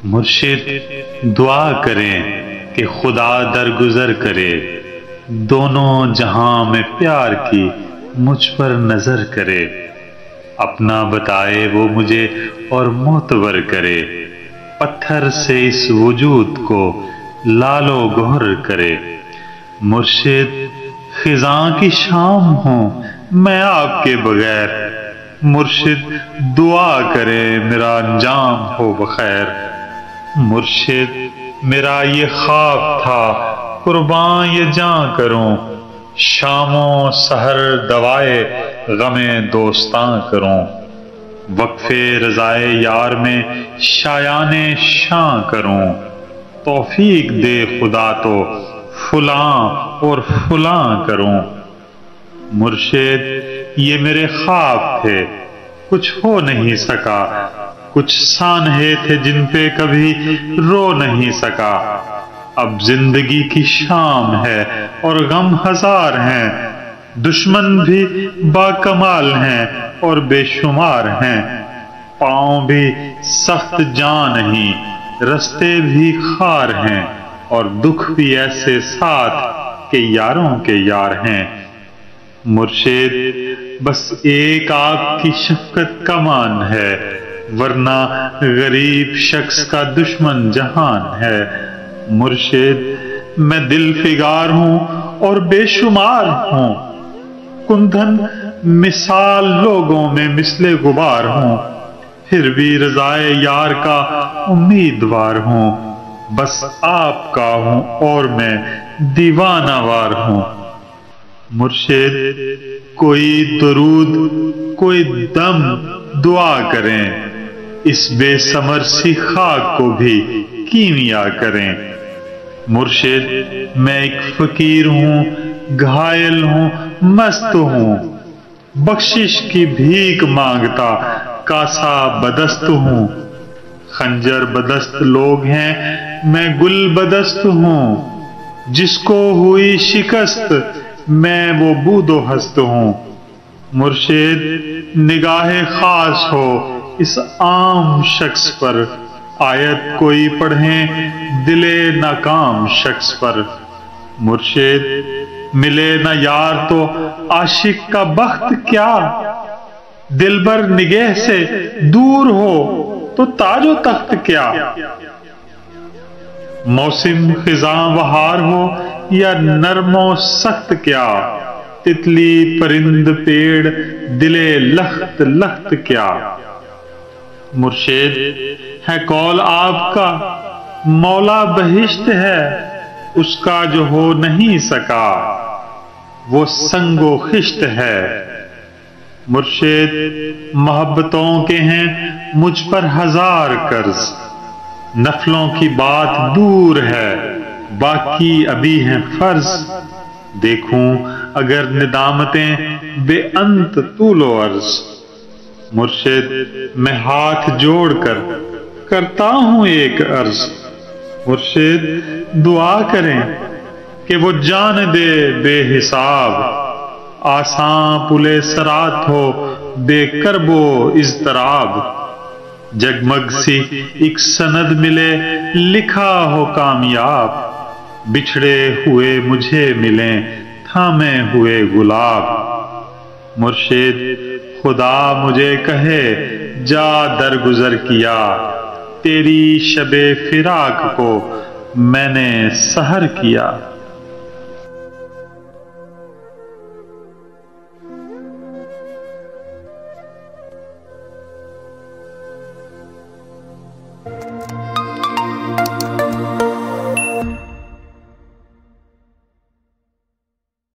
مرشد دعا کریں کہ خدا درگزر کرے، دونوں جہاں میں پیار کی مجھ پر نظر کرے، اپنا بتائے وہ مجھے اور معتبر کرے، پتھر سے اس وجود کو لال و گہر کرے۔ مرشد خزاں کی شام ہوں میں آپ کے بغیر، مرشد دعا کرے میرا انجام ہو بخیر۔ مرشد میرا یہ خواب تھا قرباں یہ جاں کروں، شام و سحر دوائے غم دوستاں کروں، وقفے رضائے یار میں شایان شاں کروں، توفیق دے خدا تو فلاں اور فلاں کروں۔ مرشد یہ میرے خواب تھے کچھ ہو نہیں سکا، کچھ سانحے تھے جن پہ کبھی رو نہیں سکا، اب زندگی کی شام ہے اور غم ہزار ہیں، دشمن بھی با کمال ہیں اور بے شمار ہیں، پاؤں بھی سخت جاں نہیں رستے بھی خار ہیں، اور دکھ بھی ایسے ساتھ کہ یاروں کے یار ہیں۔ مرشد بس ایک آپ کی شفقت کا مان ہے، ورنہ غریب شخص کا دشمن جہان ہے۔ مرشد میں دل فگار ہوں اور بے شمار ہوں، کندھن مثال لوگوں میں مثل غبار ہوں، پھر بھی رضائے یار کا امیدوار ہوں، بس آپ کا ہوں اور میں دیوانہ وار ہوں۔ مرشد کوئی درود کوئی دم دعا کریں، اس بے ثمر سی خاک کو بھی کیمیا کریں۔ مرشد میں ایک فقیر ہوں گھائل ہوں مست ہوں، بخشش کی بھیک مانگتا کاسا بدست ہوں، خنجر بدست لوگ ہیں میں گل بدست ہوں، جس کو ہوئی شکست میں وہ بود و ہست ہوں۔ مرشد نگاہ خاص ہو اس عام شخص پر، آیت کوئی پڑھیں دل ناکام شخص پر۔ مرشد ملے نہ یار تو عاشق کا بخت کیا، دلبر نگہ سے دور ہو تو تاج و تخت کیا، موسم خزاں بہار ہو یا نرم و سخت کیا، تتلی پرند پیڑ دلے لخت لخت کیا۔ مرشد ہے قول آپ کا مولا بہشت ہے، اس کا جو ہو نہیں سکا وہ سنگ و خشت ہے۔ مرشد محبتوں کے ہیں مجھ پر ہزار قرض، نفلوں کی بات دور ہے باقی ابھی ہیں فرض، دیکھوں اگر ندامتیں بے انت طول و عرض۔ مرشد میں ہاتھ جوڑ کر کرتا ہوں ایک عرض، مرشد دعا کریں کہ وہ جان دے بے حساب، آساں پلے سرات ہو بے کرب و اضطراب، جگمگ سی ایک سند ملے لکھا ہو کامیاب، بچھڑے ہوئے مجھے ملیں تھامے ہوئے گلاب۔ مرشد خدا مجھے کہے جا درگزر کیا، تیری شب فراق کو میں نے سحر کیا۔